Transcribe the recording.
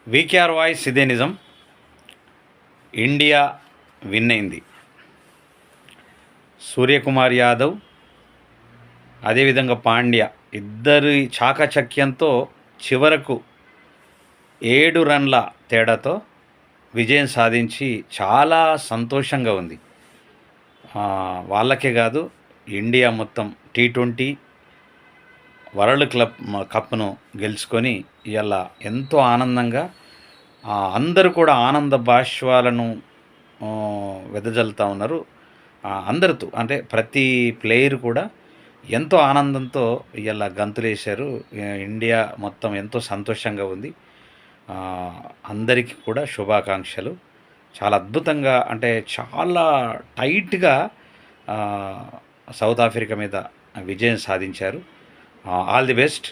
VKR voice ఇదే నిజం. India win అయింది. సూర్యకుమార్ యాదవ్ అదేవిధంగా పాండ్య ఇద్దరి చాకచక్యంతో చివరకు 7 రన్ల తేడాతో విజయం సాధించి చాలా సంతోషంగా ఉంది. వాళ్ళకే కాదు, ఇండియా మొత్తం T20 వరల్డ్ కప్ను గెలుచుకొని ఇవాళ ఎంతో ఆనందంగా అందరూ కూడా ఆనంద బాష్పాలను వెదజల్లుతూ ఉన్నారు. అందరితో అంటే ప్రతి ప్లేయర్ కూడా ఎంతో ఆనందంతో ఇవాళ గంతులేశారు. ఇండియా మొత్తం ఎంతో సంతోషంగా ఉంది. అందరికీ కూడా శుభాకాంక్షలు. చాలా అద్భుతంగా, అంటే చాలా టైట్గా సౌత్ ఆఫ్రికా మీద విజయం సాధించారు. All the best.